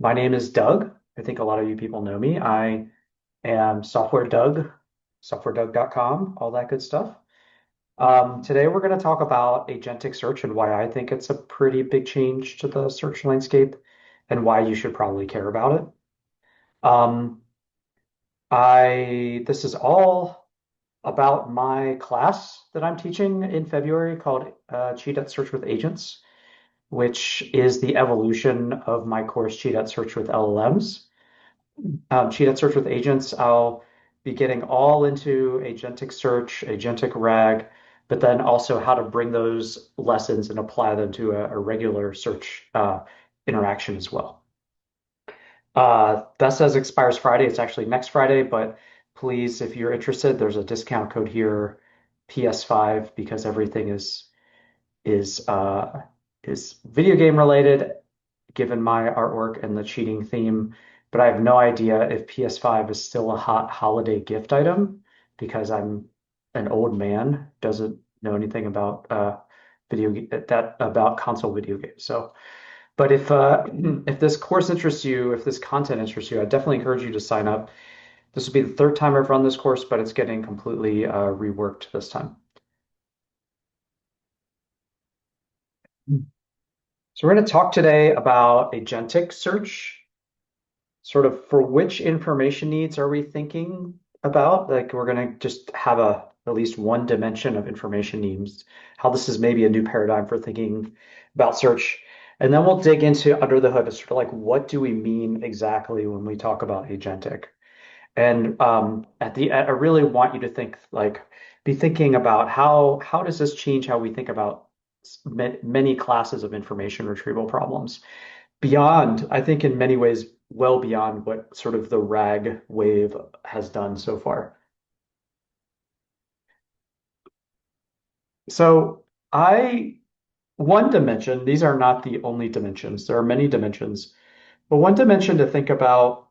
My name is Doug. I think a lot of you people know me. I am Software Doug, softwaredoug.com, all that good stuff. Today we're going to talk about agentic search and why I think it's a pretty big change to the search landscape and why you should probably care about it. Um, this is all about my class that I'm teaching in February called Cheat at Search with Agents, which is the evolution of my course Cheat at Search with LLMs. Cheat at Search with Agents, I'll be getting all into agentic search, agentic RAG, but then also how to bring those lessons and apply them to a regular search interaction as well. That says expires Friday. It's actually next Friday, but please, if you're interested, there's a discount code here, PS5, because everything is uh, is video game related, given my artwork and the cheating theme. But I have no idea if PS5 is still a hot holiday gift item because I'm an old man, doesn't know anything about about console video games. So, but if this course interests you, if this content interests you, I definitely encourage you to sign up. This will be the third time I've run this course, but it's getting completely reworked this time. So we're going to talk today about agentic search, sort of for which information needs are we thinking about? Like we're going to just have at least one dimension of information needs, how this is maybe a new paradigm for thinking about search. And then we'll dig into under the hood, it's sort of like what do we mean exactly when we talk about agentic? And I really want you to think like be thinking about how does this change how we think about many classes of information retrieval problems beyond, I think in many ways, well beyond what sort of the RAG wave has done so far. So one dimension, these are not the only dimensions. There are many dimensions, but one dimension to think about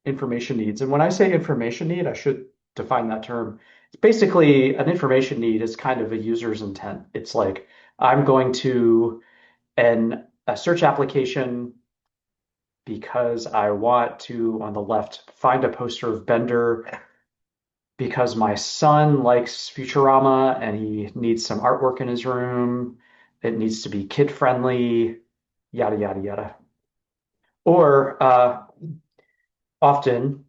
information needs. And when I say information need, I should define that term. It's basically an information need is kind of a user's intent. It's like I'm going to a search application because I want to, on the left, find a poster of Bender because my son likes Futurama and he needs some artwork in his room. It needs to be kid friendly, yada, yada, yada. Or often,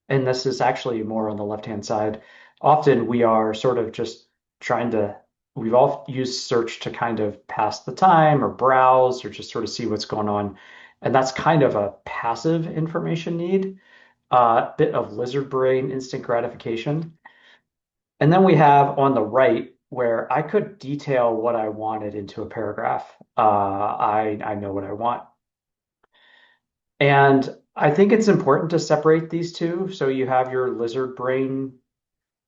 and this is actually more on the left-hand side, often we are sort of just trying to, we've all used search to kind of pass the time or browse or just sort of see what's going on. And that's kind of a passive information need, a bit of lizard brain instant gratification. And then we have on the right where I could detail what I wanted into a paragraph. I know what I want. And I think it's important to separate these two. So you have your lizard brain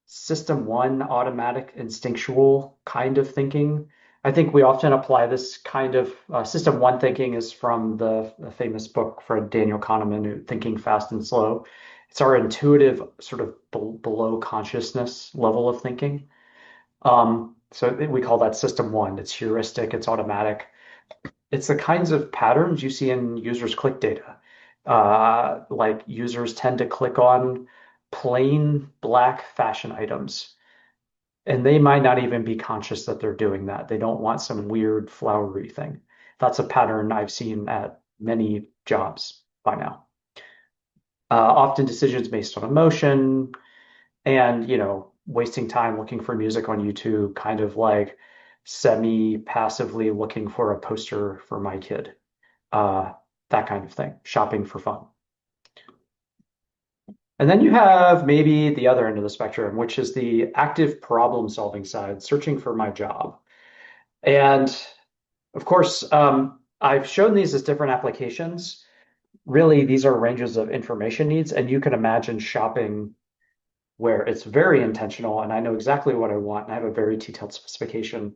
system one, automatic, instinctual kind of thinking. I think we often apply this kind of system one thinking is from the famous book for Daniel Kahneman, Thinking Fast and Slow. It's our intuitive sort of below consciousness level of thinking. So we call that system one. It's heuristic, it's automatic. It's the kinds of patterns you see in users' click data. Like users tend to click on plain black fashion items, and they might not even be conscious that they're doing that. They don't want some weird flowery thing. That's a pattern I've seen at many jobs by now. Often decisions based on emotion and, wasting time looking for music on YouTube, kind of like semi-passively looking for a poster for my kid. Uh, that kind of thing, shopping for fun. And then you have maybe the other end of the spectrum, which is the active problem solving side, searching for my job. And of course, I've shown these as different applications. Really, these are ranges of information needs, and you can imagine shopping where it's very intentional and I know exactly what I want and I have a very detailed specification.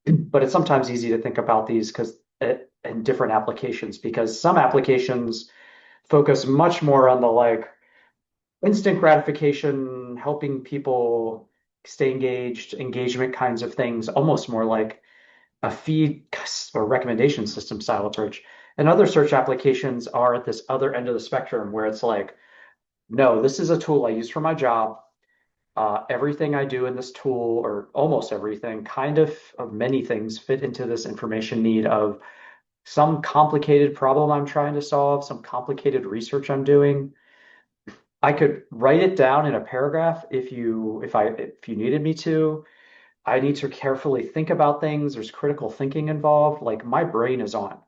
But it's sometimes easy to think about these because in different applications, because some applications focus much more on the like instant gratification, helping people stay engaged, engagement kinds of things, almost more like a feed or recommendation system style approach. And other search applications are at this other end of the spectrum where it's like, no, this is a tool I use for my job. Everything I do in this tool, or almost everything, kind of many things fit into this information need of some complicated problem I'm trying to solve, some complicated research I'm doing. I could write it down in a paragraph if you needed me to. I need to carefully think about things. There's critical thinking involved. Like my brain is on.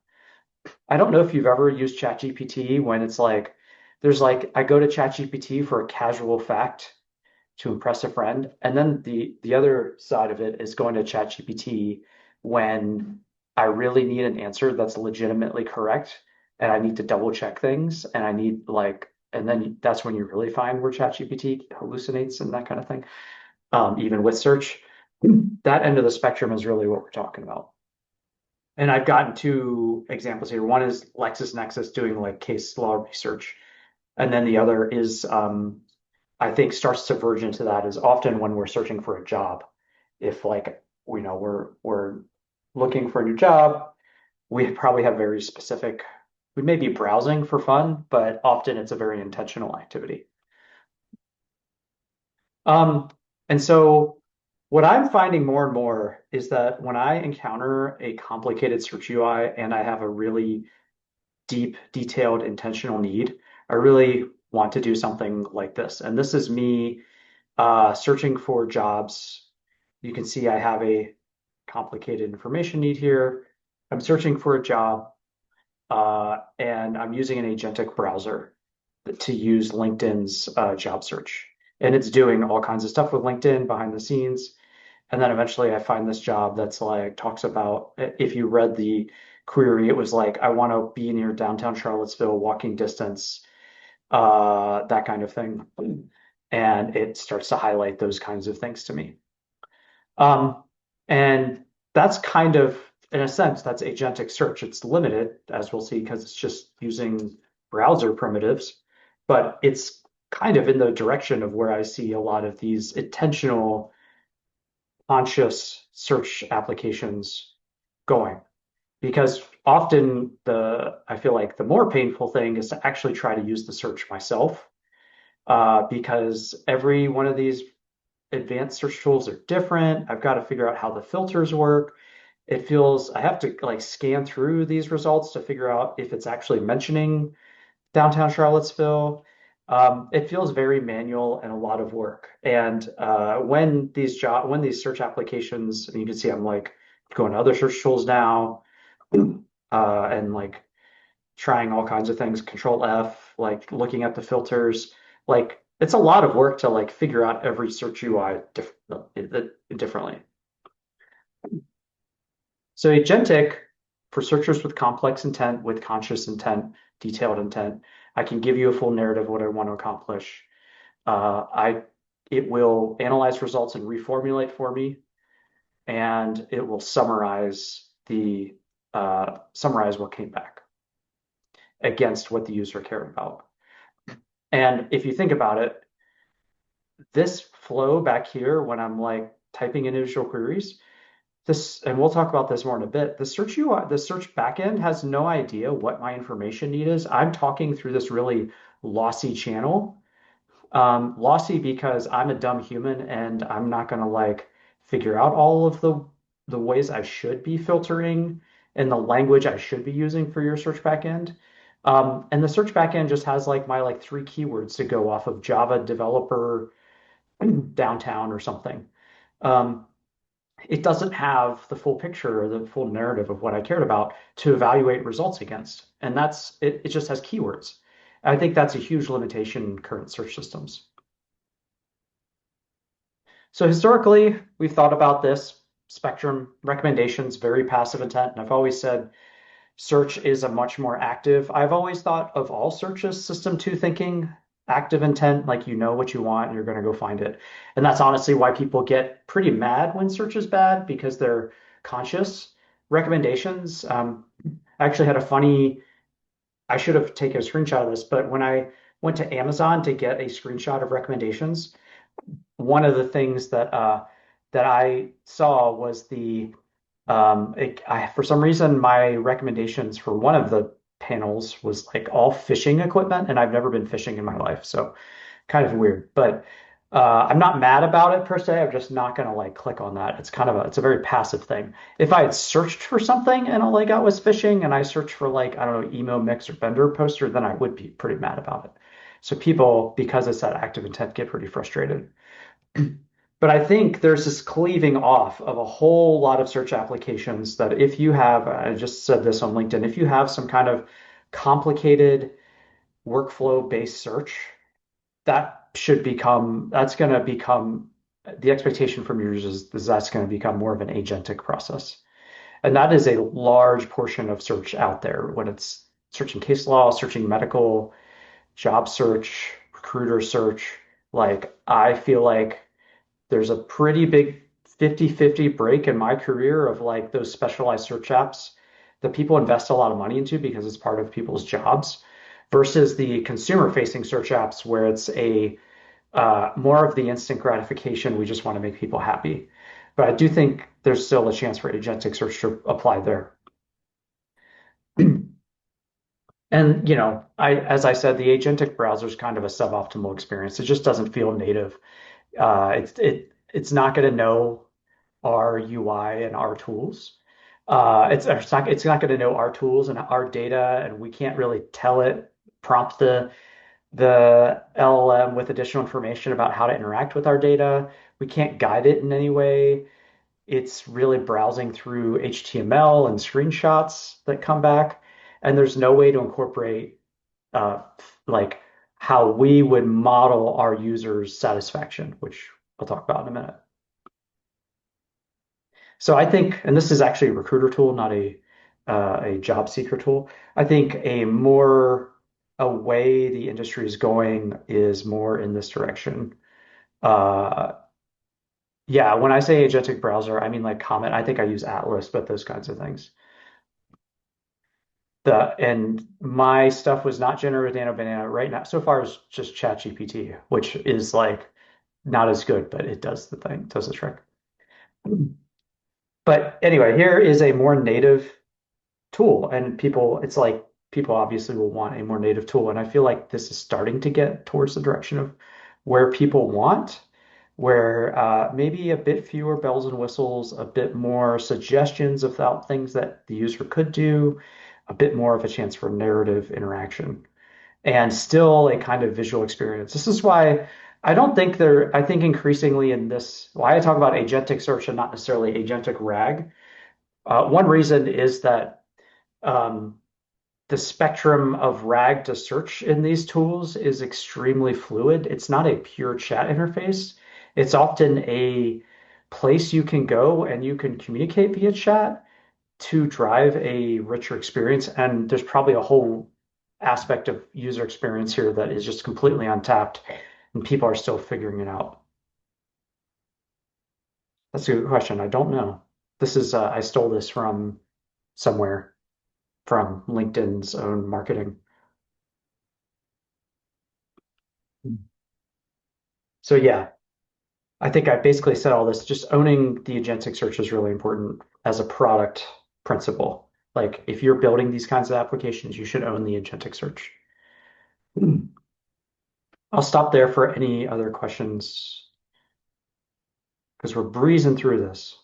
I don't know if you've ever used ChatGPT when it's like there's like I go to ChatGPT for a casual fact to impress a friend. And then the other side of it is going to ChatGPT when I really need an answer that's legitimately correct and I need to double check things and I need like and then that's when you really find where ChatGPT hallucinates and that kind of thing. Even with search, that end of the spectrum is really what we're talking about. And I've gotten two examples here. One is LexisNexis doing like case law research, and then the other is I think starts to verge into that is often when we're searching for a job. If like we're looking for a new job, we probably have very specific. We may be browsing for fun, but often it's a very intentional activity. Um, and so what I'm finding more and more is that when I encounter a complicated search UI and I have a really deep, detailed, intentional need, I really want to do something like this. And this is me searching for jobs. You can see I have a complicated information need here. I'm searching for a job, and I'm using an agentic browser to use LinkedIn's job search. And it's doing all kinds of stuff with LinkedIn behind the scenes. And then eventually I find this job that's like talks about if you read the query, it was like, I want to be near downtown Charlottesville, walking distance, that kind of thing. And it starts to highlight those kinds of things to me. Um, and that's kind of, in a sense, that's agentic search. It's limited, as we'll see, because it's just using browser primitives, but it's kind of in the direction of where I see a lot of these intentional, conscious search applications going. Because often I feel like the more painful thing is to actually try to use the search myself, because every one of these advanced search tools are different. I've got to figure out how the filters work. It feels I have to like scan through these results to figure out if it's actually mentioning downtown Charlottesville. It feels very manual and a lot of work. And when these search applications, and you can see I'm like going to other search tools now, and like trying all kinds of things, Control F, like looking at the filters. Like it's a lot of work to like figure out every search UI differently. So agentic for searchers with complex intent, with conscious intent, detailed intent, I can give you a full narrative of what I want to accomplish. I It will analyze results and reformulate for me, and it will summarize what came back against what the user cared about. And if you think about it, this flow back here when I'm like typing in individual queries, this, and we'll talk about this more in a bit, the search backend has no idea what my information need is. I'm talking through this really lossy channel. Lossy because I'm a dumb human and I'm not gonna like figure out all of the ways I should be filtering and the language I should be using for your search backend. And the search backend just has like my like three keywords to go off of Java developer downtown or something. Um, it doesn't have the full picture or the full narrative of what I cared about to evaluate results against. And it just has keywords. I think that's a huge limitation in current search systems. So historically, we've thought about this spectrum recommendations, very passive intent. And I've always said search is a much more active. I've always thought of all search as system two thinking, active intent, like you know what you want and you're going to go find it. And that's honestly why people get pretty mad when search is bad because they're conscious. Recommendations. I actually had a funny, I should have taken a screenshot of this, but when I went to Amazon to get a screenshot of recommendations, one of the things that I saw was For some reason, my recommendations for one of the panels was like all fishing equipment, and I've never been fishing in my life, so kind of weird. But I'm not mad about it per se. I'm just not gonna like click on that. It's a very passive thing. If I had searched for something and all I got was fishing, and I searched for like I don't know emo mix or Bender poster, then I would be pretty mad about it. So people, because it's that active intent, get pretty frustrated. But I think there's this cleaving off of a whole lot of search applications that if you have, I just said this on LinkedIn, if you have some kind of complicated workflow based search, that's going to become the expectation from users is that's going to become more of an agentic process. And that is a large portion of search out there when it's searching case law, searching medical, job search, recruiter search. Like, I feel like there's a pretty big 50-50 break in my career of like those specialized search apps that people invest a lot of money into because it's part of people's jobs versus the consumer facing search apps where it's a more of the instant gratification. We just want to make people happy. But I do think there's still a chance for agentic search to apply there. And as I said, the agentic browser is kind of a suboptimal experience. It just doesn't feel native. It's not going to know our UI and our tools. It's not going to know our tools and our data, and we can't really tell it, prompt the LLM with additional information about how to interact with our data. We can't guide it in any way. It's really browsing through HTML and screenshots that come back, and there's no way to incorporate uh, like how we would model our users' satisfaction, which I'll talk about in a minute. So I think, and this is actually a recruiter tool, not a job seeker tool. I think a way the industry is going is more in this direction. Uh, yeah, when I say agentic browser, I mean like comment. I think I use Atlas, but those kinds of things. And my stuff was not generated with Nano Banana right now. So far, it's just ChatGPT, which is like not as good, but it does the thing, does the trick. But anyway, here is a more native tool, and it's like people obviously will want a more native tool, and I feel like this is starting to get towards the direction of where people want, where maybe a bit fewer bells and whistles, a bit more suggestions about things that the user could do, a bit more of a chance for narrative interaction, and still a kind of visual experience. This is why I think increasingly in this, why I talk about agentic search and not necessarily agentic RAG. One reason is that um, the spectrum of RAG to search in these tools is extremely fluid. It's not a pure chat interface. It's often a place you can go and you can communicate via chat to drive a richer experience. And there's probably a whole aspect of user experience here that is just completely untapped, and people are still figuring it out. That's a good question. I don't know. I stole this from somewhere, from LinkedIn's own marketing. So yeah, I think I basically said all this. Just owning the agentic search is really important as a product principle. Like if you're building these kinds of applications, you should own the agentic search. I'll stop there for any other questions because we're breezing through this.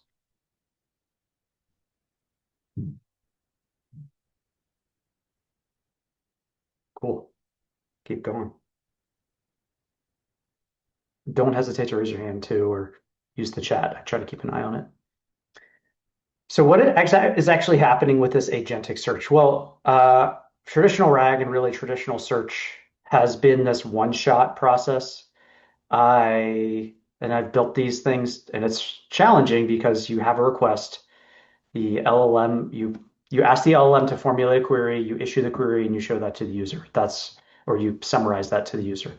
Cool. Keep going. Don't hesitate to raise your hand too, or use the chat. I try to keep an eye on it. So what is actually happening with this agentic search? Well, traditional RAG and really traditional search has been this one-shot process. I've built these things, and it's challenging because you have a request. The LLM, you ask the LLM to formulate a query, you issue the query, and you show that to the user. Or you summarize that to the user.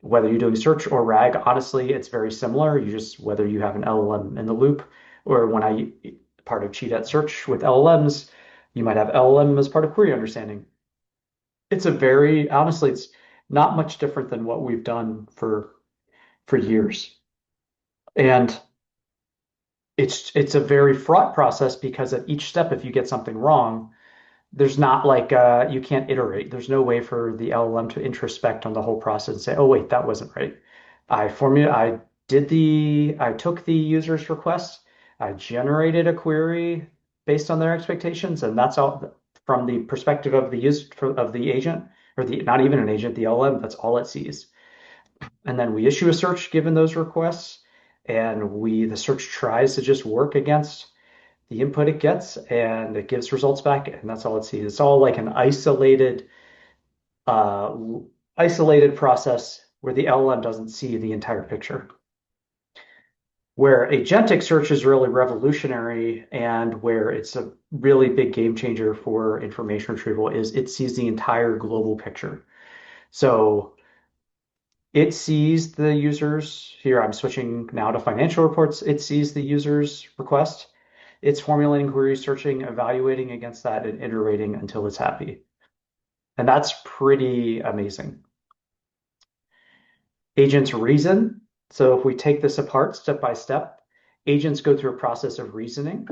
Whether you're doing search or RAG, honestly, it's very similar. Whether you have an LLM in the loop, or when I part of cheat at search with LLMs, you might have LLM as part of query understanding. Honestly, it's not much different than what we've done for years. And it's a very fraught process because at each step, if you get something wrong, there's not like you can't iterate. There's no way for the LLM to introspect on the whole process and say, "Oh wait, that wasn't right." I took the user's request, I generated a query based on their expectations, and that's all from the perspective of of the agent or the not even an agent, the LLM. That's all it sees. And then we issue a search given those requests, and the search tries to just work against the input it gets and it gives results back and that's all it sees. It's all like an uh, isolated process where the LLM doesn't see the entire picture. Where agentic search is really revolutionary and where it's a really big game changer for information retrieval is it sees the entire global picture. So it sees the users here. I'm switching now to financial reports. It sees the user's request. It's formulating queries, searching, evaluating against that, and iterating until it's happy. And that's pretty amazing. Agents reason. So if we take this apart step by step, agents go through a process of reasoning.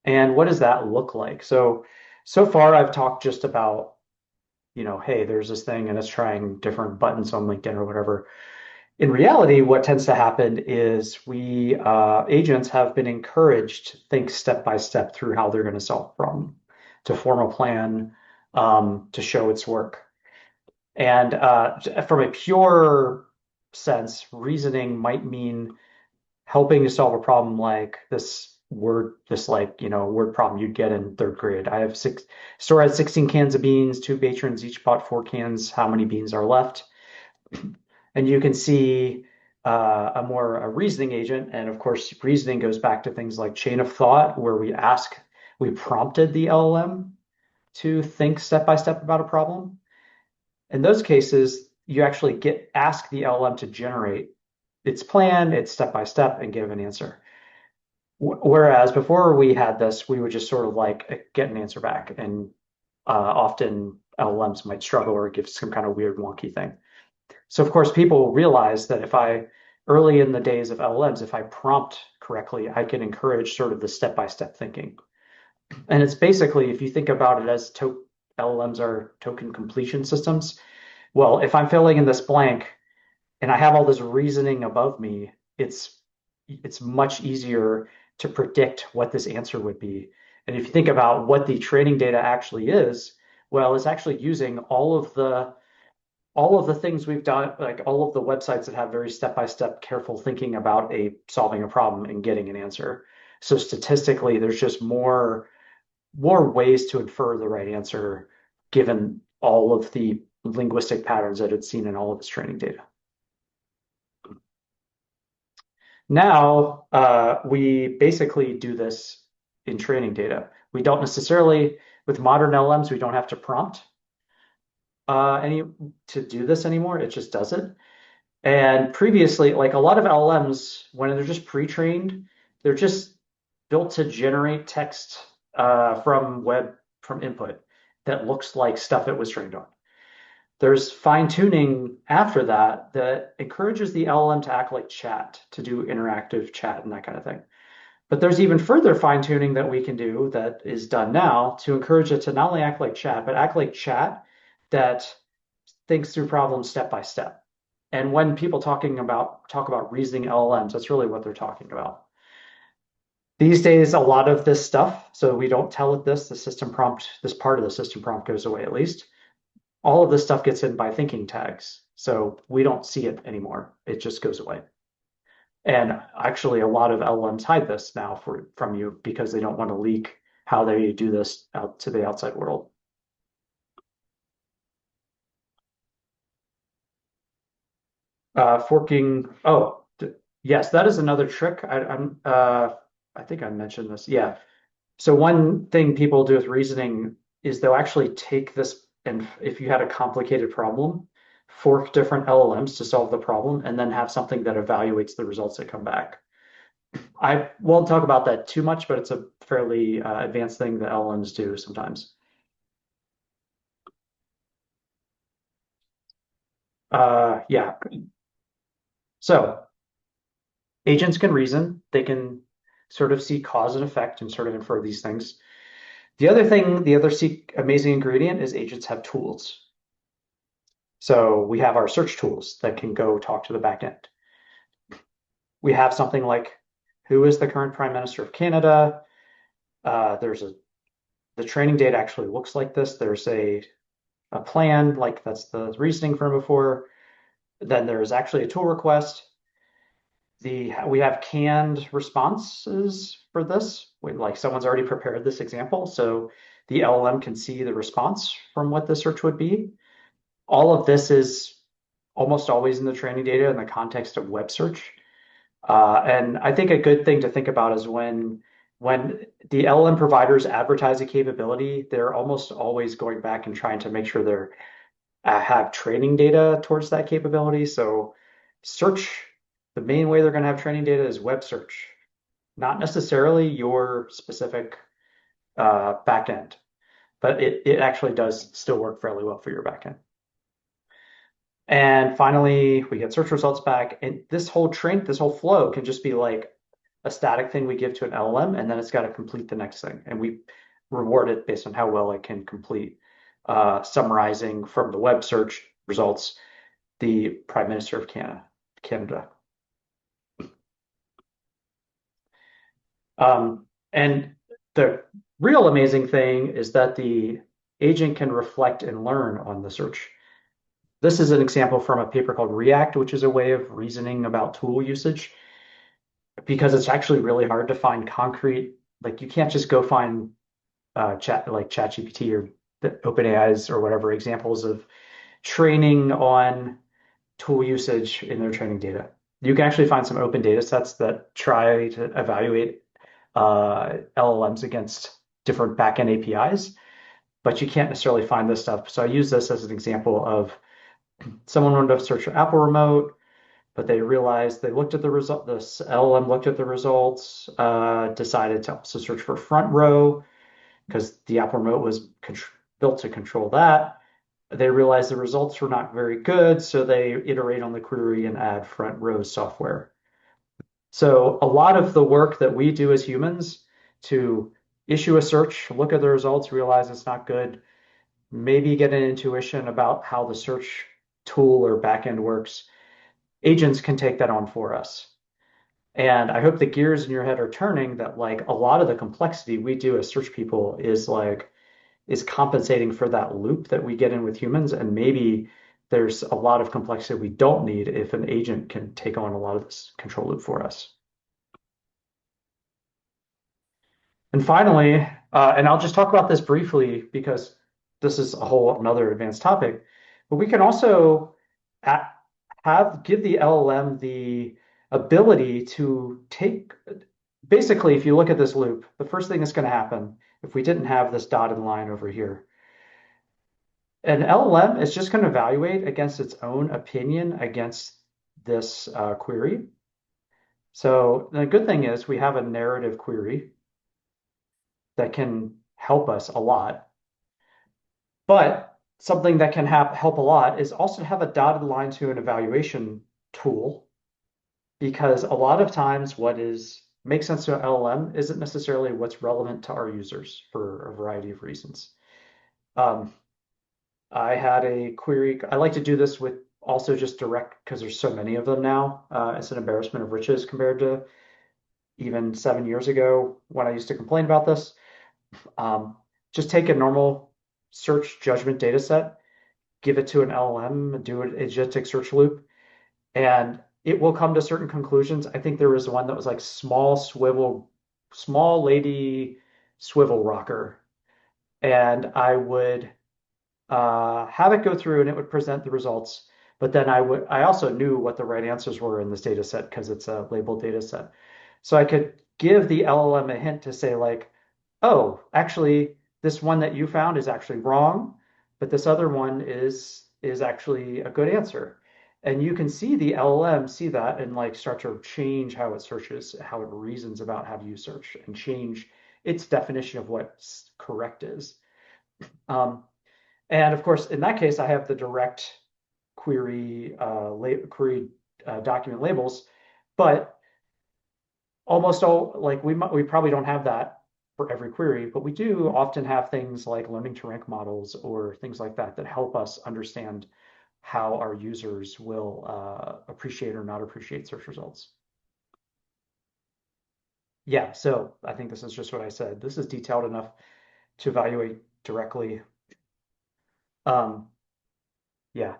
And what does that look like? So far I've talked just about, hey, there's this thing and it's trying different buttons on LinkedIn or whatever. In reality, what tends to happen is we agents have been encouraged to think step by step through how they're going to solve a problem, to form a plan, to show its work. And from a pure sense, reasoning might mean helping to solve a problem like this like, word problem you'd get in third grade. I have store has 16 cans of beans, two patrons each bought 4 cans. How many beans are left? And you can see a reasoning agent. And of course, reasoning goes back to things like chain of thought, where we prompted the LLM to think step by step about a problem. In those cases, you actually ask the LLM to generate its plan, its step by step, and give an answer. Whereas before we had this, we would just sort of like get an answer back, and often LLMs might struggle or give some kind of weird wonky thing. So of course, people realize that early in the days of LLMs, if I prompt correctly, I can encourage sort of the step-by-step thinking. And it's basically, if you think about it as LLMs are token completion systems. Well, if I'm filling in this blank and I have all this reasoning above me, it's much easier to predict what this answer would be. And if you think about what the training data actually is, well, it's actually using all of the things we've done, like all of the websites that have very step-by-step careful thinking about solving a problem and getting an answer. So statistically, there's just more ways to infer the right answer given all of the linguistic patterns that it's seen in all of its training data. Now, we basically do this in training data. We don't necessarily, with modern LMs, we don't have to prompt any to do this anymore. It just does it. And previously, like a lot of LLMs, when they're just pre-trained, they're just built to generate text from input that looks like stuff it was trained on. There's fine tuning after that that encourages the LLM to act like chat, to do interactive chat and that kind of thing. But there's even further fine tuning that we can do that is done now to encourage it to not only act like chat, but act like chat that thinks through problems step by step. And when people talk about reasoning LLMs, that's really what they're talking about. These days, a lot of this stuff, so we don't tell it this, this part of the system prompt goes away at least. All of this stuff gets in by thinking tags. So we don't see it anymore. It just goes away. And actually, a lot of LLMs hide this now from you because they don't want to leak how they do this out to the outside world. Forking. Oh, yes, that is another trick. I think I mentioned this. Yeah. So one thing people do with reasoning is they'll actually take this, and if you had a complicated problem, fork different LLMs to solve the problem, and then have something that evaluates the results that come back. I won't talk about that too much, but it's a fairly advanced thing that LLMs do sometimes. Yeah. So Agents can reason. They can sort of see cause and effect and sort of infer these things. The other thing, the other amazing ingredient is agents have tools. So we have our search tools that can go talk to the backend. We have something like who is the current Prime Minister of Canada? There's the training data actually looks like this. There's a plan, like that's the reasoning from before. Then there's actually a tool request. We have canned responses for this. Like someone's already prepared this example, so the LLM can see the response from what the search would be. All of this is almost always in the training data in the context of web search. And I think a good thing to think about is when the LLM providers advertise a capability, they're almost always going back and trying to make sure they're have training data towards that capability. So search, the main way they're going to have training data is web search, not necessarily your specific backend, but it actually does still work fairly well for your backend. And finally, we get search results back. And this whole flow can just be like a static thing we give to an LLM, and then it's got to complete the next thing. And we reward it based on how well it can complete, summarizing from the web search results the Prime Minister of Canada. And the real amazing thing is that the agent can reflect and learn on the search. This is an example from a paper called React, which is a way of reasoning about tool usage, because it's actually really hard to find concrete, like you can't just go find ChatGPT or the OpenAI's or whatever examples of training on tool usage in their training data. You can actually find some open data sets that try to evaluate LLMs against different backend APIs, but you can't necessarily find this stuff. So I use this as an example of someone wanted to search for Apple Remote, but they realized they looked at the result, this LLM looked at the results, decided to also search for front row because the Apple Remote was built to control that. They realized the results were not very good, so they iterate on the query and add front row software. So a lot of the work that we do as humans to issue a search, look at the results, realize it's not good, maybe get an intuition about how the search tool or backend works, agents can take that on for us. And I hope the gears in your head are turning that like a lot of the complexity we do as search people is compensating for that loop that we get in with humans. And maybe there's a lot of complexity we don't need if an agent can take on a lot of this control loop for us. And finally, and I'll just talk about this briefly because this is a whole another advanced topic, but we can also give the LLM the ability to take, basically, if you look at this loop, the first thing that's going to happen if we didn't have this dotted line over here, an LLM is just going to evaluate against its own opinion against this query. So the good thing is we have a narrative query that can help us a lot. But something that can help a lot is also to have a dotted line to an evaluation tool, because a lot of times what makes sense to an LLM isn't necessarily what's relevant to our users for a variety of reasons. Um, I had a query. I like to do this with also just direct because there's so many of them now. It's an embarrassment of riches compared to even 7 years ago when I used to complain about this. Um, just take a normal search judgment data set, give it to an LLM, do an agentic search loop, and it will come to certain conclusions. I think there was one that was like small lady swivel rocker. And I would have it go through and it would present the results. But then I also knew what the right answers were in this data set because it's a labeled data set. So I could give the LLM a hint to say like, oh, actually, this one that you found is actually wrong, but this other one is actually a good answer. And you can see the LLM see that and like start to change how it searches, how it reasons about how you search, and change its definition of what correct is. Um, and of course, in that case, I have the direct query document labels, but almost all like we probably don't have that for every query, but we do often have things like learning to rank models or things like that that help us understand how our users will appreciate or not appreciate search results. Yeah, so I think this is just what I said. This is detailed enough to evaluate directly. Um, yeah,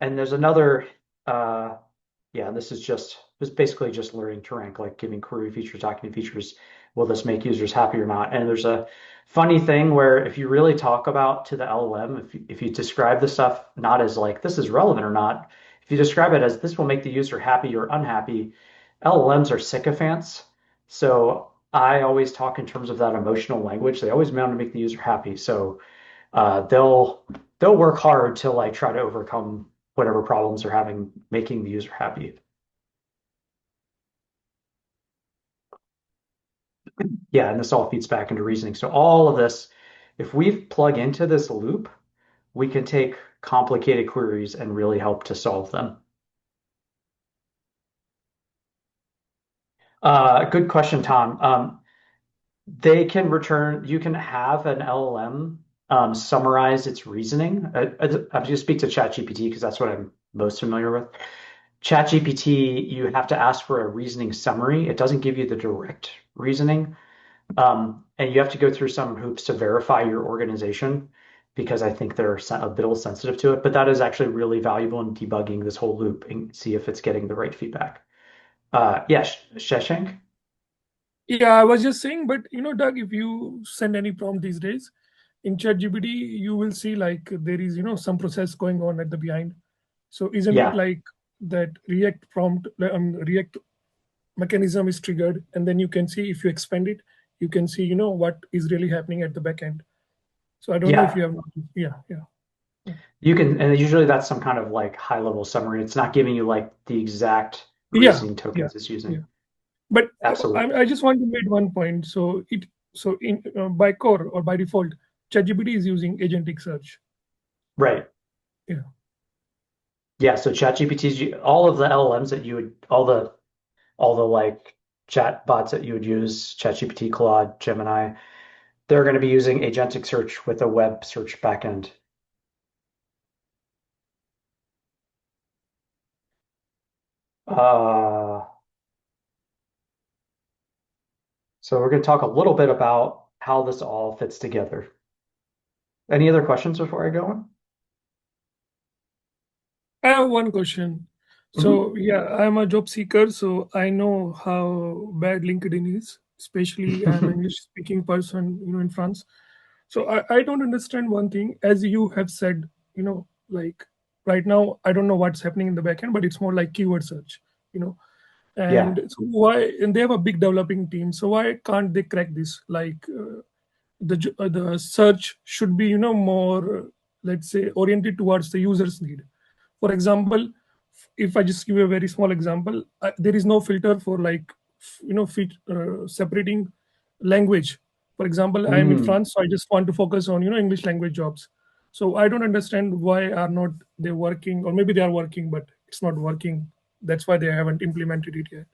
and there's another, uh, yeah, this basically just learning to rank, like giving query features, document features. Will this make users happy or not? And there's a funny thing where if you really talk about to the LLM, if you describe the stuff not as like this is relevant or not, if you describe it as this will make the user happy or unhappy, LLMs are sycophants. So I always talk in terms of that emotional language. They always want to make the user happy. So they'll work hard to like try to overcome whatever problems they're having making the user happy. Yeah, and this all feeds back into reasoning. So all of this, if we plug into this loop, we can take complicated queries and really help to solve them. Good question, Tom. They can return, you can have an LLM summarize its reasoning. I'm just speak to ChatGPT because that's what I'm most familiar with. ChatGPT, you have to ask for a reasoning summary. It doesn't give you the direct reasoning. And you have to go through some hoops to verify your organization because I think they're a bit sensitive to it. But that is actually really valuable in debugging this whole loop and see if it's getting the right feedback. Yeah, Shashank? Yeah, I was just saying, but Doug, if you send any prompt these days in ChatGPT, you will see like there is some process going on at the behind. So isn't it Yeah, like that React prompt, React mechanism is triggered, and then you can see if you expand it, you can see what is really happening at the back end. So I don't know if yeah. you have noticed. Yeah, yeah, yeah, You can, and usually that's some kind of like high level summary. It's not giving you like the exact yeah, reasoning yeah, tokens it's yeah. using. But Absolutely. I just want to make one point. So in by core or by default, ChatGPT is using agentic search. Right. Yeah. Yeah. So ChatGPT's, all of the LLMs that you would, all the like chat bots that you would use, ChatGPT, Claude, Gemini, they're going to be using agentic search with a web search backend. Uh, so we're going to talk a little bit about how this all fits together. Any other questions before I go on? I have one question. Mhm. So yeah, I'm a job seeker, so I know how bad LinkedIn is, especially I'm an English speaking person, in France. So I don't understand one thing, as you have said, like right now, I don't know what's happening in the backend, but it's more like keyword search, you know. Yeah. And so why, and they have a big developing team, so why can't they crack this? Like the search should be, more, let's say, oriented towards the user's need. For example, if I just give you a very small example, there is no filter for like separating language. For example, I am in Mm. France, so I just want to focus on English language jobs. So I don't understand why are not they working, or maybe they are working but it's not working. That's why they haven't implemented it yet.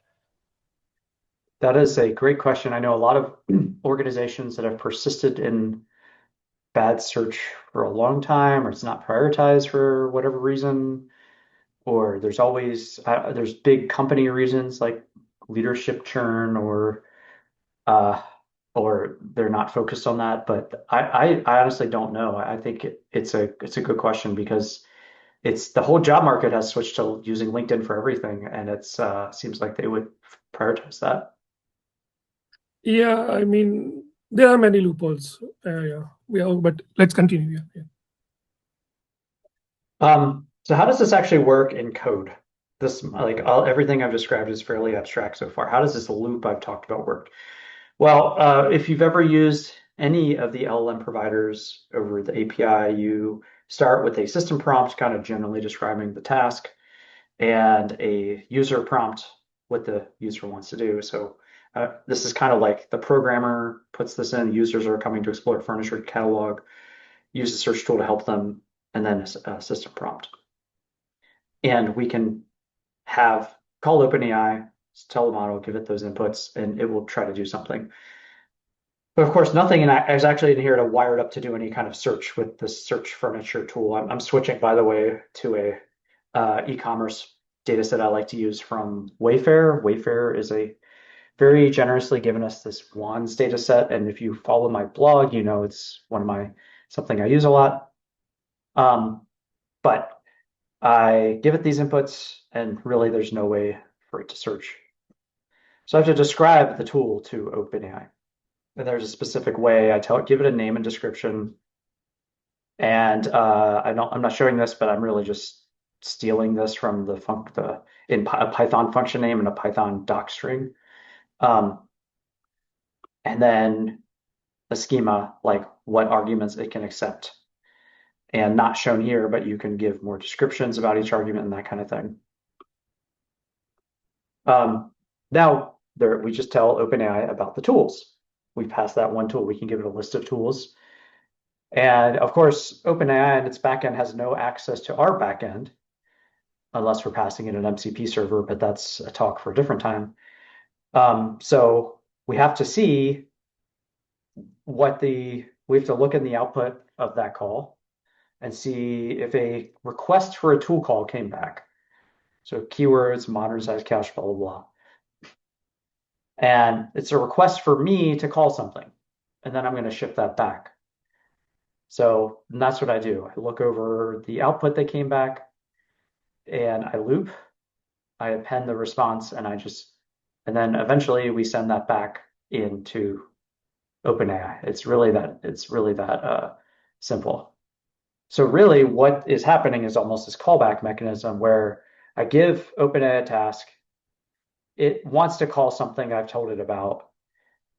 That is a great question. I know a lot of organizations that have persisted in bad search for a long time, or it's not prioritized for whatever reason, or there's always there's big company reasons like leadership churn, uh, or they're not focused on that. But I honestly don't know. I think it's a good question because it's the whole job market has switched to using LinkedIn for everything, and it's seems like they would prioritize that. Yeah, I mean, there are many loopholes. Yeah, but let's continue. Yeah, yeah. So how does this actually work in code? This like everything I've described is fairly abstract so far. How does this loop I've talked about work? Well, if you've ever used any of the LLM providers over the API, you start with a system prompt, kind of generally describing the task, and a user prompt, what the user wants to do. So this is kind of like the programmer puts this in, users are coming to explore furniture catalog, use the search tool to help them, and then a system prompt. And we can have call OpenAI. tell the model, give it those inputs, and it will try to do something. But of course, nothing is actually in here to wire it up to do any kind of search with this search furniture tool. I'm switching, by the way, to a e-commerce data set I like to use from Wayfair. Wayfair is a very generously given us this wands data set, and if you follow my blog, you know it's one of my something I use a lot. But I give it these inputs, and really there's no way for it to search. So I have to describe the tool to OpenAI. And there's a specific way I give it a name and description. And I'm not showing this, but I'm really just stealing this from a Python function name and a Python doc string. Um, and then a schema, like what arguments it can accept. And not shown here, but you can give more descriptions about each argument and that kind of thing. Now, we just tell OpenAI about the tools. We pass that one tool. We can give it a list of tools. And of course, OpenAI and its backend has no access to our backend unless we're passing it an MCP server, but that's a talk for a different time. So we have to see we have to look in the output of that call and see if a request for a tool call came back. So keywords, modern size cache, blah, blah, blah. And it's a request for me to call something. And then I'm going to ship that back. So that's what I do. I look over the output that came back and I loop, I append the response, and and then eventually we send that back into OpenAI. It's really that simple. So really what is happening is almost this callback mechanism where I give OpenAI a task. It wants to call something I've told it about.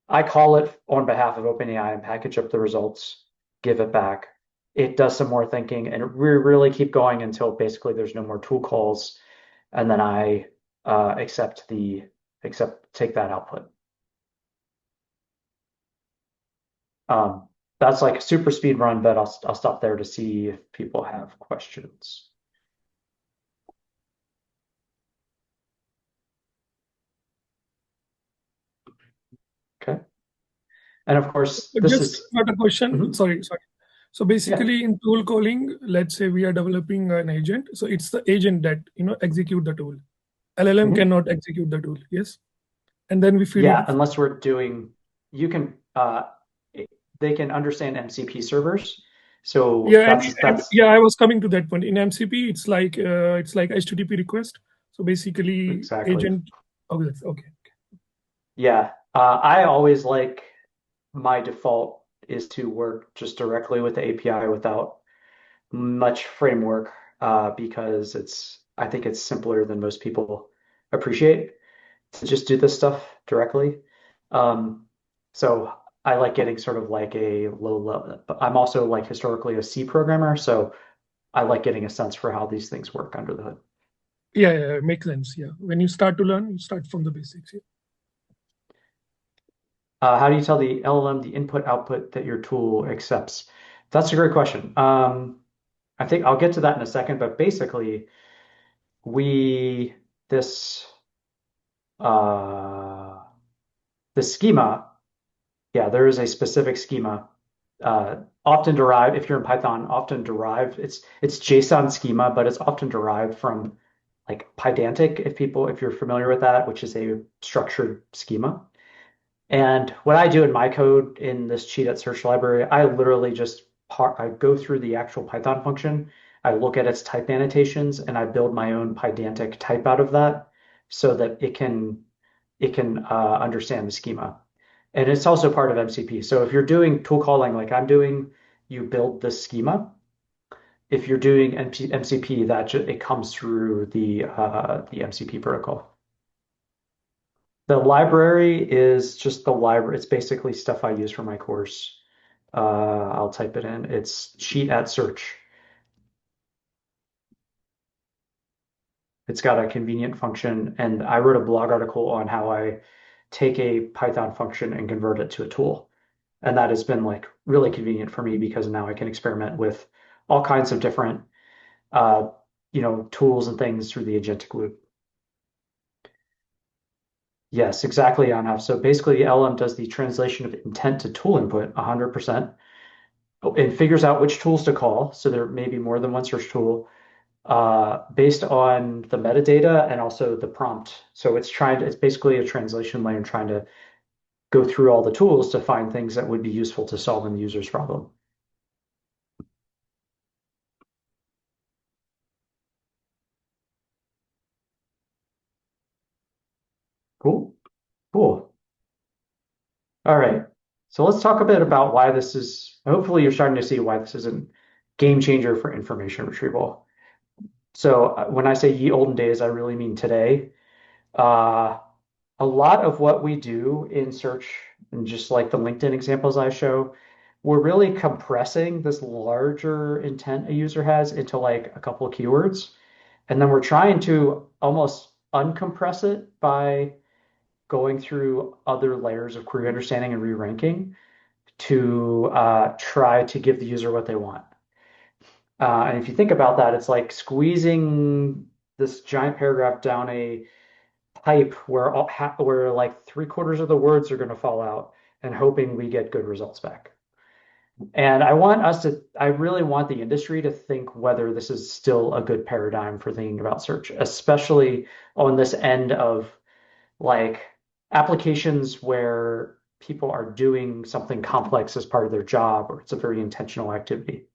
I call it on behalf of OpenAI and package up the results, give it back. It does some more thinking, and we really keep going until basically there's no more tool calls, and then I take that output. That's like a super speed run, but I'll stop there to see if people have questions. Okay. And of course, this Just is got a question. mhm, Sorry. So yeah. basically, in tool calling, let's say we are developing an agent. So it's the agent that execute the tool. LLM Mhm. cannot execute the tool. Yes, and then we feed Yeah, it. unless we're doing, you can, they can understand MCP servers. So Yeah, that's yeah, I was coming to that point. In MCP, it's like HTTP request. So basically, exactly. agent. Okay, okay. Yeah. I always like my default is to work just directly with the API without much framework, because I think it's simpler than most people appreciate to just do this stuff directly. Um, so I like getting sort of like a low level, but I'm also like historically a C programmer, so I like getting a sense for how these things work under the hood. Yeah, makes sense. Yeah, when you start to learn, you start from the basics. Yeah. How do you tell the LLM the input output that your tool accepts? That's a great question. I think I'll get to that in a second, but basically, we this uh, the schema, yeah, there is a specific schema, often derived, if you're in Python, often derived. It's JSON schema, but it's often derived from like Pydantic, if you're familiar with that, which is a structured schema. And what I do in my code in this cheat at search library, I literally I go through the actual Python function. I look at its type annotations and I build my own Pydantic type out of that so that it can understand the schema. And it's also part of MCP. So if you're doing tool calling like I'm doing, you build the schema. If you're doing MCP, it comes through the MCP protocol. The library is just the library. It's basically stuff I use for my course. I'll type it in. It's cheat at search. It's got a convenient function, and I wrote a blog article on how I take a Python function and convert it to a tool. And that has been like really convenient for me because now I can experiment with all kinds of different uh, tools and things through the agentic loop. Yes, exactly, Anaf. So basically, the LM does the translation of intent to tool input 100%. It figures out which tools to call. So there may be more than one search tool based on the metadata and also the prompt. So it's basically a translation layer trying to go through all the tools to find things that would be useful to solving the user's problem. Cool, cool. All right. So let's talk a bit about why this is, hopefully you're starting to see why this is a game changer for information retrieval. So when I say ye olden days, I really mean today. Uh, a lot of what we do in search, and just like the LinkedIn examples I show, we're really compressing this larger intent a user has into like a couple of keywords. And then we're trying to almost uncompress it by going through other layers of query understanding and re-ranking to try to give the user what they want. And if you think about that, it's like squeezing this giant paragraph down a pipe where where like three-quarters of the words are going to fall out and hoping we get good results back. And I really want the industry to think whether this is still a good paradigm for thinking about search, especially on this end of like applications where people are doing something complex as part of their job or it's a very intentional activity.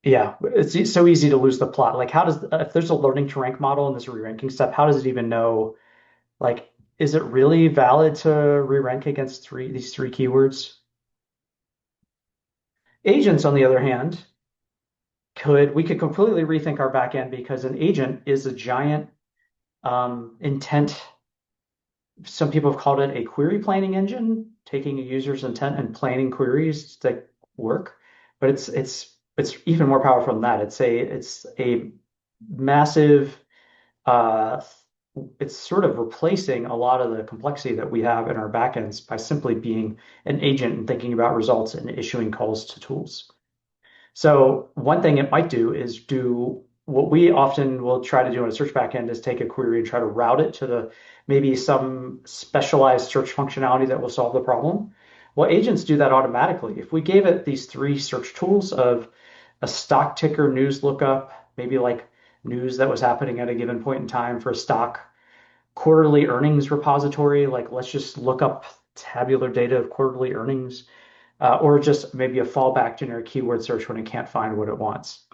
Yeah, it's so easy to lose the plot. Like, if there's a learning to rank model in this re-ranking step, how does it even know, like, is it really valid to re-rank against these three keywords? Agents, on the other hand, we could completely rethink our backend because an agent is a giant intent. Some people have called it a query planning engine, taking a user's intent and planning queries that work. But it's even more powerful than that. It's a massive uh, it's sort of replacing a lot of the complexity that we have in our backends by simply being an agent and thinking about results and issuing calls to tools. So one thing it might do is do what we often will try to do in a search backend is take a query and try to route it to the maybe some specialized search functionality that will solve the problem. Well, agents do that automatically. If we gave it these three search tools of a stock ticker news lookup, maybe like news that was happening at a given point in time for a stock, quarterly earnings repository, like let's just look up tabular data of quarterly earnings or just maybe a fallback generic keyword search when it can't find what it wants.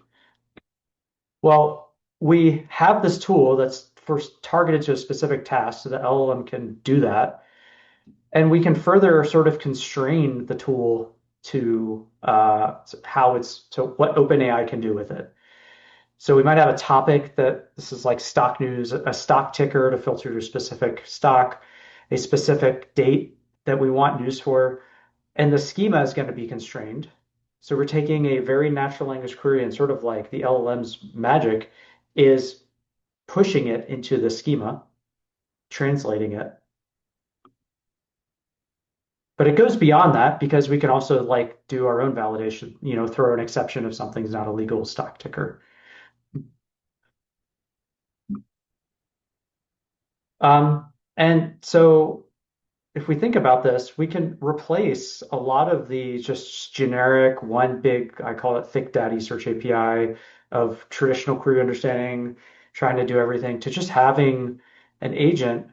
Well, we have this tool that's first targeted to a specific task, so the LLM can do that. And we can further sort of constrain the tool to to what OpenAI can do with it. So we might have a topic that this is like stock news, a stock ticker to filter to a specific stock, a specific date that we want news for. And the schema is going to be constrained. So we're taking a very natural language query and sort of like the LLM's magic is pushing it into the schema, translating it. But it goes beyond that because we can also like do our own validation, throw an exception if something's not a legal stock ticker. And so if we think about this, we can replace a lot of the just generic one big, I call it thick daddy search API of traditional query understanding, trying to do everything to just having an agent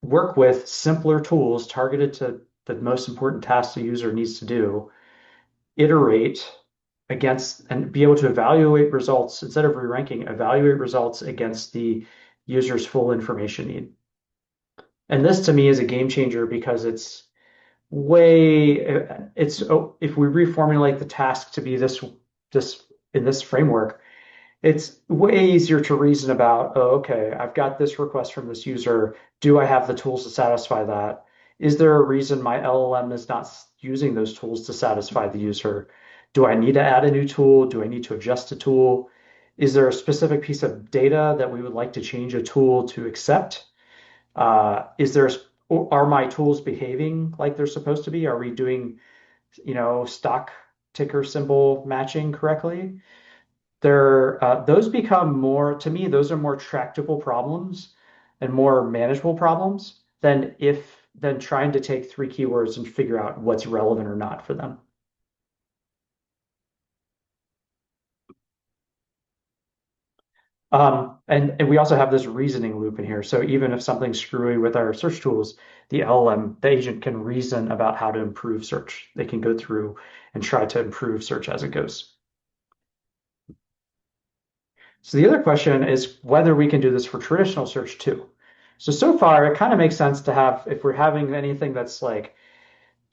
work with simpler tools targeted to the most important tasks the user needs to do, iterate against and be able to evaluate results instead of re-ranking, evaluate results against the user's full information need. And this to me is a game changer because if we reformulate the task to be this in this framework, it's way easier to reason about, oh, okay, I've got this request from this user. Do I have the tools to satisfy that? Is there a reason my LLM is not using those tools to satisfy the user? Do I need to add a new tool? Do I need to adjust a tool? Is there a specific piece of data that we would like to change a tool to accept? Are my tools behaving like they're supposed to be? Are we doing, stock ticker symbol matching correctly? those become more, to me, those are more tractable problems and more manageable problems than trying to take three keywords and figure out what's relevant or not for them. And we also have this reasoning loop in here. So even if something's screwy with our search tools, the LLM, the agent can reason about how to improve search. They can go through and try to improve search as it goes. So the other question is whether we can do this for traditional search too. So far, it kind of makes sense to have, if we're having anything that's like,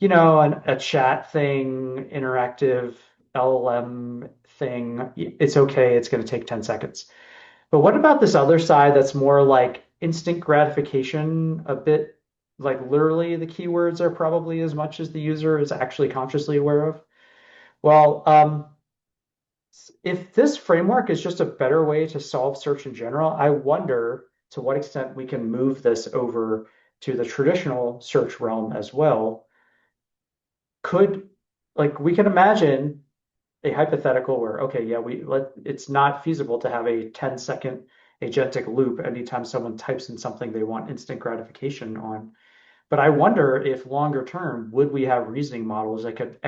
a chat thing, interactive LLM thing, it's okay. It's going to take 10 seconds. But what about this other side that's more like instant gratification, a bit like literally the keywords are probably as much as the user is actually consciously aware of? Well, if this framework is just a better way to solve search in general, I wonder to what extent we can move this over to the traditional search realm as well. Could, like, we can imagine a hypothetical where, okay, yeah, it's not feasible to have a 10-second agentic loop anytime someone types in something they want instant gratification on. But I wonder if longer term, would we have reasoning models that could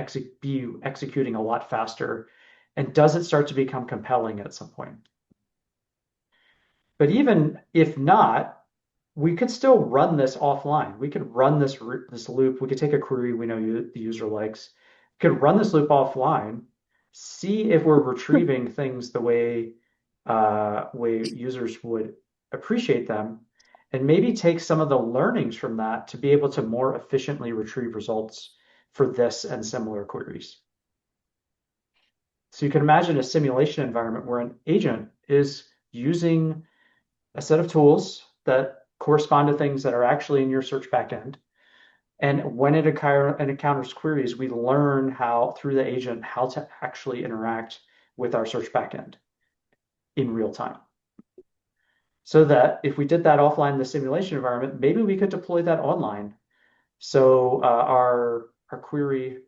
be executing a lot faster? And does it start to become compelling at some point? But even if not, we could still run this offline. We could run this loop. We could take a query we know the user likes, could run this loop offline, see if we're retrieving things the way users would appreciate them, and maybe take some of the learnings from that to be able to more efficiently retrieve results for this and similar queries. So you can imagine a simulation environment where an agent is using a set of tools that correspond to things that are actually in your search backend. And when it encounters queries, we learn how, through the agent, how to actually interact with our search backend in real time. So that if we did that offline in the simulation environment, maybe we could deploy that online. So our query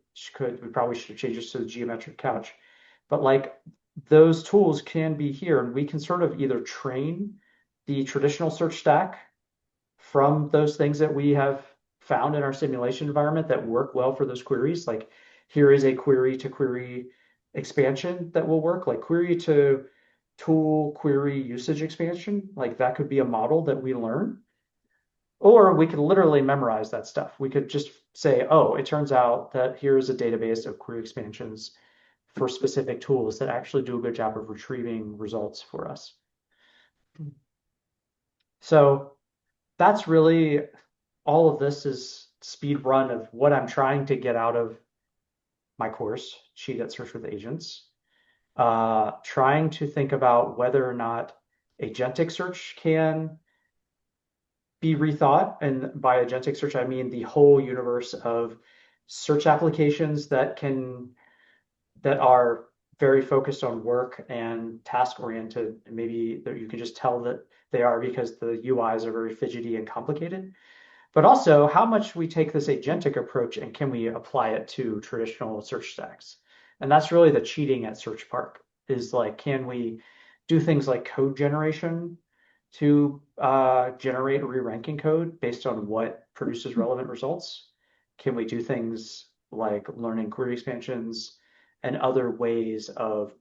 we probably should change this to the geometric couch, but like those tools can be here, and we can sort of either train the traditional search stack from those things that we have found in our simulation environment that work well for those queries. Like here is a query to query expansion that will work, like query to tool query usage expansion. Like that could be a model that we learn. Or we could literally memorize that stuff. We could just say, oh, it turns out that here's a database of query expansions for specific tools that actually do a good job of retrieving results for us. So that's really all of this is speed run of what I'm trying to get out of my course, Cheat at Search with Agents. Trying to think about whether or not agentic search can be rethought. And by agentic search, I mean the whole universe of search applications that are very focused on work and task oriented. And maybe you can just tell that they are because the UIs are very fidgety and complicated. But also how much we take this agentic approach and can we apply it to traditional search stacks? And that's really the cheating at Search Park is like, can we do things like code generation to generate re-ranking code based on what produces relevant results? Can we do things like learning query expansions and other ways of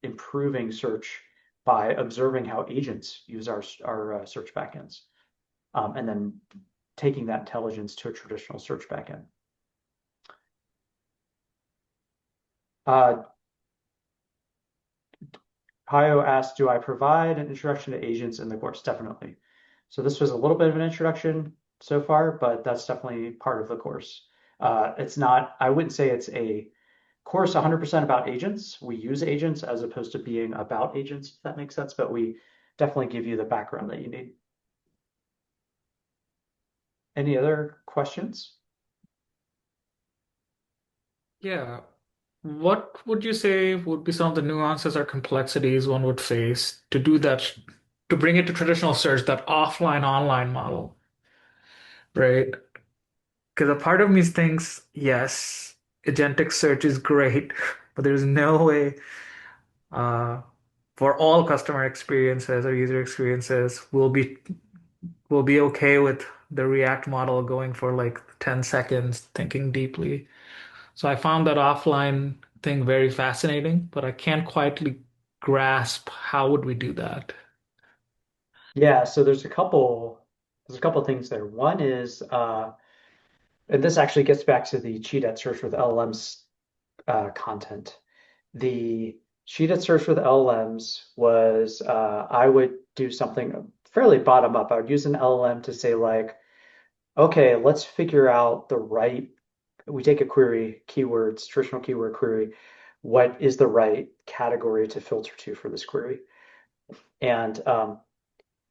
improving search by observing how agents use our search backends, and then taking that intelligence to a traditional search backend? Uh, Pio asked, do I provide an introduction to agents in the course? Definitely. So this was a little bit of an introduction so far, but that's definitely part of the course. It's not, I wouldn't say it's a course 100% about agents. We use agents as opposed to being about agents, if that makes sense, but we definitely give you the background that you need. Any other questions? Yeah. What would you say would be some of the nuances or complexities one would face to do that, to bring it to traditional search, that offline online model, right? Because a part of me thinks, yes, agentic search is great, but there's no way. for all customer experiences or user experiences, we'll be okay with the React model going for like 10 seconds, thinking deeply. So I found that offline thing very fascinating, but I can't quite grasp how would we do that. Yeah, so there's a couple things there. One is and this actually gets back to the cheat at search with LLMs content. The cheat at search with LLMs was I would do something fairly bottom up. I would use an LLM to say like, okay, let's figure out the right, we take a query, keywords, traditional keyword query, what is the right category to filter to for this query? And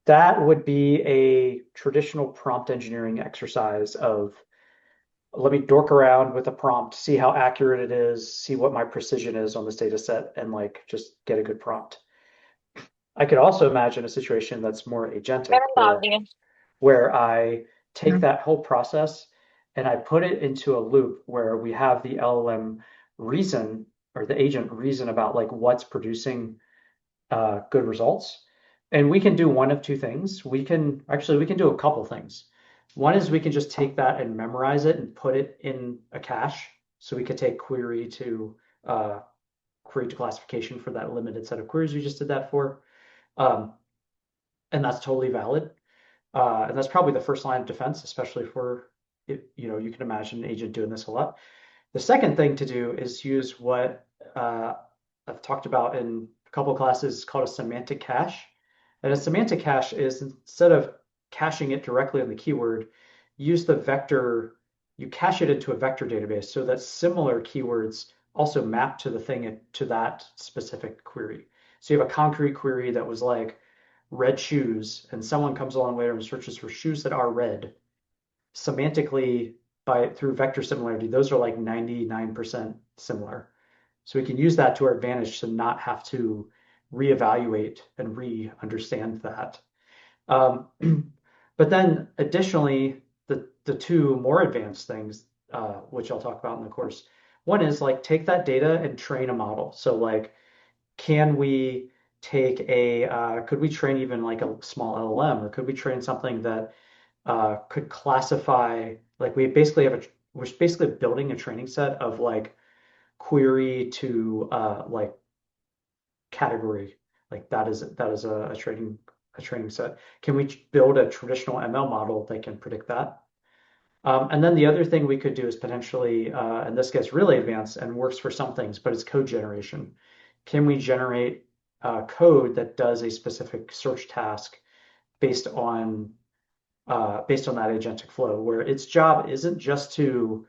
that would be a traditional prompt engineering exercise of let me dork around with a prompt, see how accurate it is, see what my precision is on this data set, and like just get a good prompt. I could also imagine a situation that's more agentic where I take that whole process and I put it into a loop where we have the LLM reason or the agent reason about like what's producing good results. And we can do one of two things. We can do a couple things. One is we can just take that and memorize it and put it in a cache. So we could take uh, query to classification for that limited set of queries we just did that for. Um, and that's totally valid. And that's probably the first line of defense, especially for it, you can imagine an agent doing this a lot. The second thing to do is use what I've talked about in a couple of classes called a semantic cache. And a semantic cache is instead of caching it directly on the keyword, use the vector, you cache it into a vector database so that similar keywords also map to the thing to that specific query. So you have a concrete query that was like red shoes, and someone comes along later and searches for shoes that are red. Semantically, by through vector similarity, those are like 99% similar. So we can use that to our advantage to not have to reevaluate and re-understand that. Um, but then additionally, the two more advanced things, which I'll talk about in the course, one is like take that data and train a model. So like, can we could we train even like a small LLM, or could we train something that could classify, like we're basically building a training set of like query to like category, like that is a training set. Can we build a traditional ML model that can predict that? And then the other thing we could do is potentially, and this gets really advanced and works for some things, but it's code generation. Can we generate code that does a specific search task based on based on that agentic flow, where its job isn't just to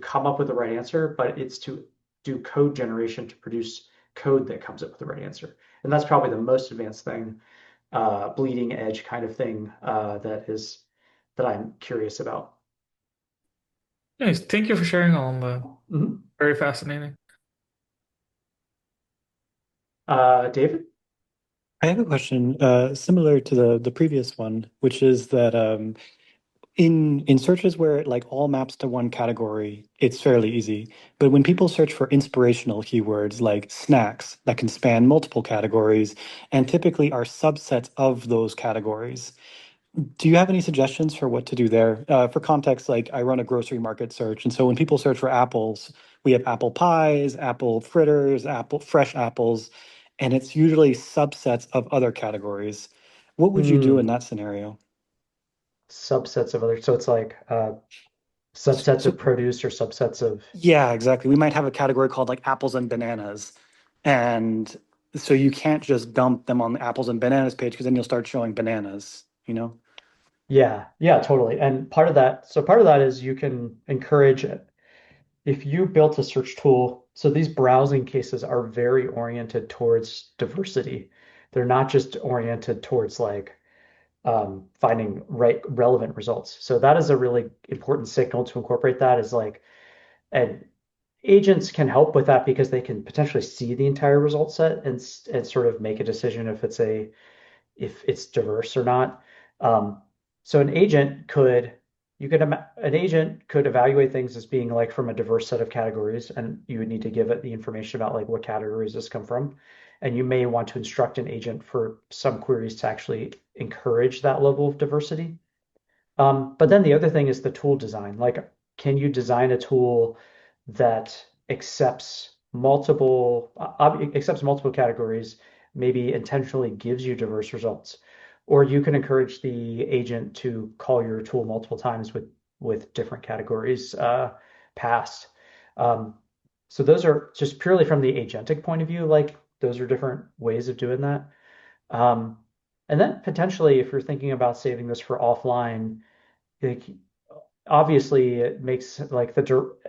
come up with the right answer, but it's to do code generation to produce code that comes up with the right answer. And that's probably the most advanced thing, bleeding edge kind of thing that I'm curious about. Nice. Thank you for sharing all of that. Mhm. Very fascinating. David? I have a question similar to the previous one, which is that in searches where it like all maps to one category, it's fairly easy. But when people search for inspirational keywords like snacks that can span multiple categories and typically are subsets of those categories, do you have any suggestions for what to do there? For context, like I run a grocery market search, and so when people search for apples, we have apple pies, apple fritters, apple fresh apples, and it's usually subsets of other categories. What would you do in Hmm. that scenario? Subsets of other, so it's like S- subsets of So, produce or subsets of, yeah, exactly. We might have a category called like apples and bananas, and so you can't just dump them on the apples and bananas page because then you'll start showing bananas, you know? yeah, yeah, totally. And part of that is you can encourage if you built a search tool, so these browsing cases are very oriented towards diversity. They're not just oriented towards like finding relevant results. So that is a really important signal to incorporate that is like, and agents can help with that because they can potentially see the entire result set and sort of make a decision if it's diverse or not. Um, so an agent could evaluate things as being like from a diverse set of categories, and you would need to give it the information about like what categories this come from. and you may want to instruct an agent for some queries to actually encourage that level of diversity. But then the other thing is the tool design. Like, can you design a tool that accepts multiple categories, maybe intentionally gives you diverse results, or you can encourage the agent to call your tool multiple times with different categories passed. Um, so those are just purely from the agentic point of view. Like, those are different ways of doing that. Um, and then potentially, if you're thinking about saving this for offline, like, obviously it makes like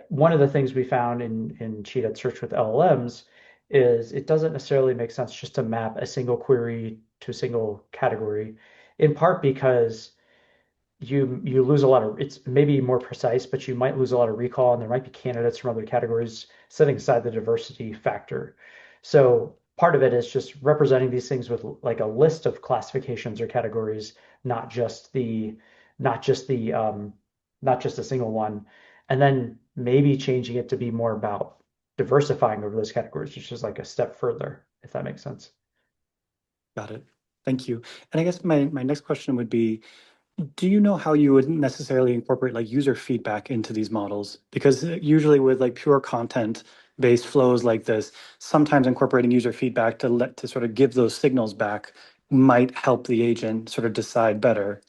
one of the things we found in cheat at search with LLMs is it doesn't necessarily make sense just to map a single query to a single category, in part because you lose a lot of, it's maybe more precise, but you might lose a lot of recall, and there might be candidates from other categories, setting aside the diversity factor. So part of it is just representing these things with like a list of classifications or categories, not just the not just the not just a single one, and then maybe changing it to be more about diversifying over those categories, which is like a step further, if that makes sense. Got it. Thank you. And I guess my next question would be, do you know how you would necessarily incorporate like user feedback into these models? Because usually with like pure content based flows like this, sometimes incorporating user feedback to sort of give those signals back might help the agent sort of decide better.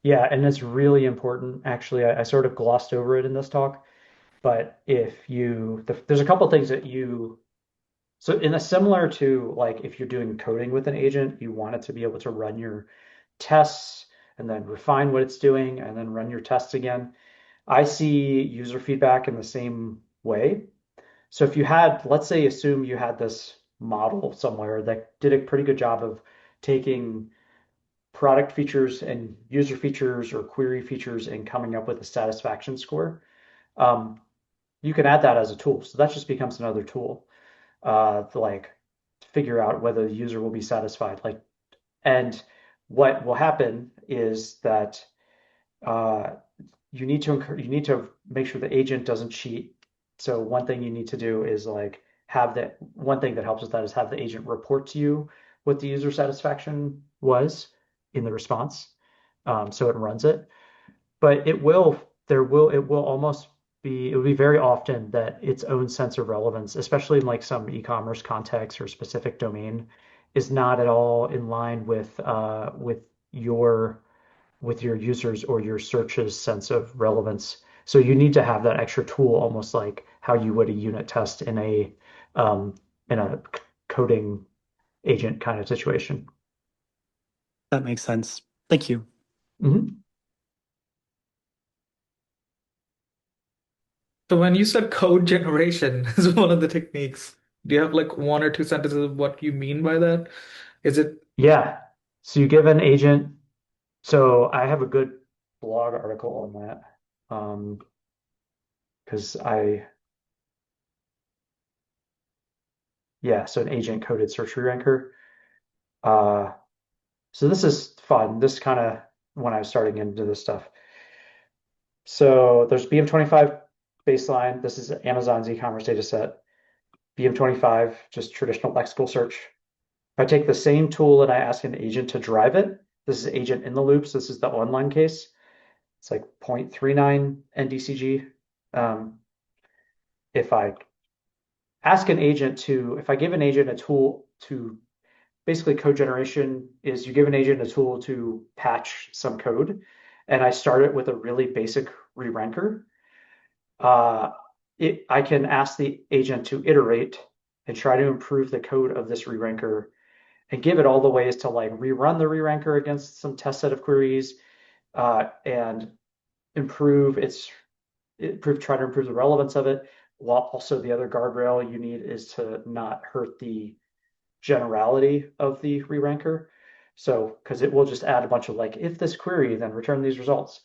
Yeah, and it's really important. Actually, I sort of glossed over it in this talk, but there's a couple things that so in a similar to like if you're doing coding with an agent, you want it to be able to run your tests and then refine what it's doing and then run your tests again. I see user feedback in the same way. So if you had, let's say, assume you had this model somewhere that did a pretty good job of taking product features and user features or query features and coming up with a satisfaction score, um, you can add that as a tool. So that just becomes another tool to like figure out whether the user will be satisfied. Like, and what will happen is that uh, you need to make sure the agent doesn't cheat. So one thing you need to do is like have that one thing that helps with that is have the agent report to you what the user satisfaction was in the response. So it runs it. But it will almost be, it would be very often that its own sense of relevance, especially in like some e-commerce context or specific domain, is not at all in line your with your users or your search's sense of relevance. So you need to have that extra tool, almost like how you would a unit test um, in a coding agent kind of situation. That makes sense. Thank you. Mhm. So when you said code generation is one of the techniques, do you have like one or two sentences of what you mean by that? Is it Yeah. So you give an agent. So I have a good blog article on that. Because yeah, so an agent coded search re-ranker. Uh, so this is fun. This kind of when I was starting into this stuff. So there's BM25 baseline. This is Amazon's e-commerce data set. BM25, just traditional lexical search. If I take the same tool and I ask an agent to drive it, this is agent in the loops. This is the online case. It's like 0.39 NDCG. Um, if I if I give an agent a tool to basically code generation is you give an agent a tool to patch some code, and I start it with a really basic re-ranker. Uh, I can ask the agent to iterate and try to improve the code of this re-ranker and give it all the ways to like rerun the re-ranker against some test set of queries and improve try to improve the relevance of it. While also the other guardrail you need is to not hurt the generality of the re-ranker. So, because it will just add a bunch of like, if this query, then return these results.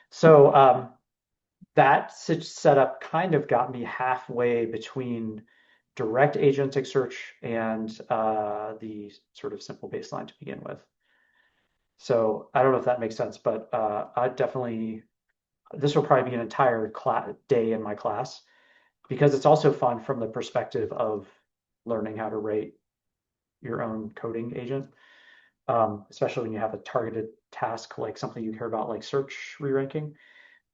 So that setup kind of got me halfway between direct agentic search and the sort of simple baseline to begin with. So I don't know if that makes sense, but I definitely, this will probably be an entire day in my class because it's also fun from the perspective of learning how to write your own coding agent, especially when you have a targeted task like something you care about, like search re-ranking.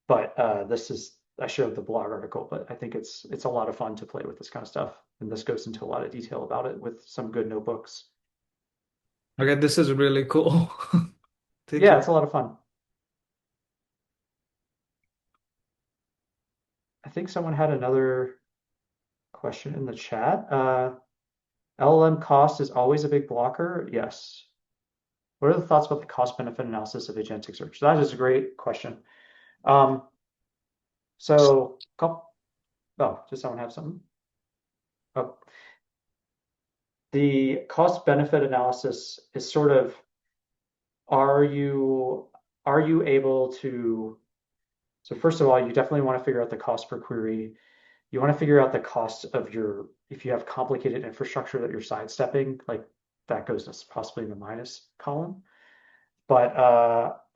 But I showed the blog article, but I think it's a lot of fun to play with this kind of stuff, and this goes into a lot of detail about it with some good notebooks. Okay, this is really cool. Thank Yeah, you. it's a lot of fun. I think someone had another question in the chat. LLM cost is always a big blocker. Yes. What are the thoughts about the cost benefit analysis of agentic search? That is a great question. Um, so, oh, does someone have something? Oh, the cost benefit analysis is sort of, are you able to, so first of all, you definitely want to figure out the cost per query. You want to figure out the cost of your, if you have complicated infrastructure that you're sidestepping, like that goes to possibly in the minus column. But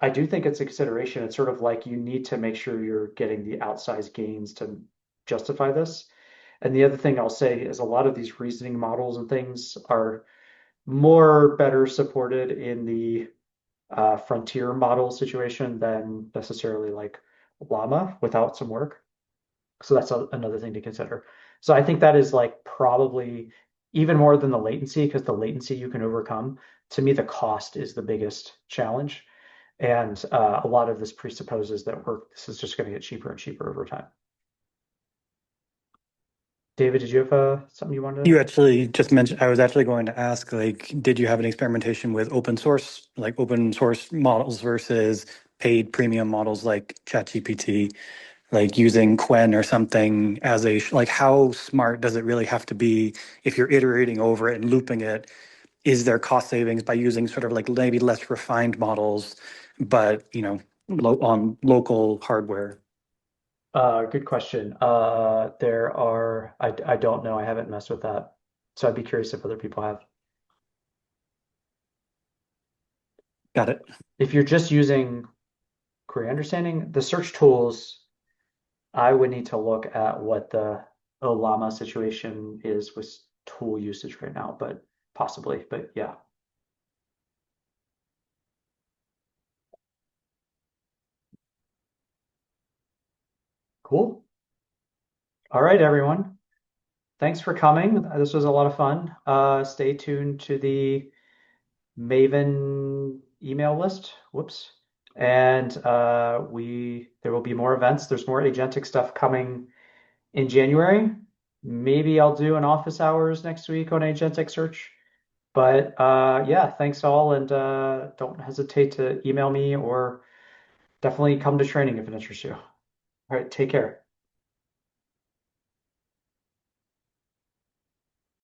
I do think it's a consideration. It's sort of like you need to make sure you're getting the outsized gains to justify this. And the other thing I'll say is a lot of these reasoning models and things are more better supported in the frontier model situation than necessarily like Llama without some work. So that's another thing to consider. So I think that is like probably even more than the latency, because the latency you can overcome. To me, the cost is the biggest challenge. And a lot of this presupposes that this is just going to get cheaper and cheaper over time. David, did you have something you wanted to? You actually just mentioned, I was actually going to ask, like, did you have an experimentation with open source models versus paid premium models like ChatGPT, like using Quen or something as like, how smart does it really have to be if you're iterating over it and looping it? Is there cost savings by using sort of like maybe less refined models, but, on local hardware? Good question. I don't know. I haven't messed with that. So I'd be curious if other people have. Got it. If you're just using query understanding, the search tools, I would need to look at what the Olama situation is with tool usage right now, but possibly. But yeah, cool. All right, everyone. Thanks for coming. This was a lot of fun. Stay tuned to the Maven email list. Whoops. And there will be more events. There's more agentic stuff coming in January. Maybe I'll do an office hours next week on agentic search. But yeah, thanks all, and don't hesitate to email me or definitely come to training if it interests you. All right, take care.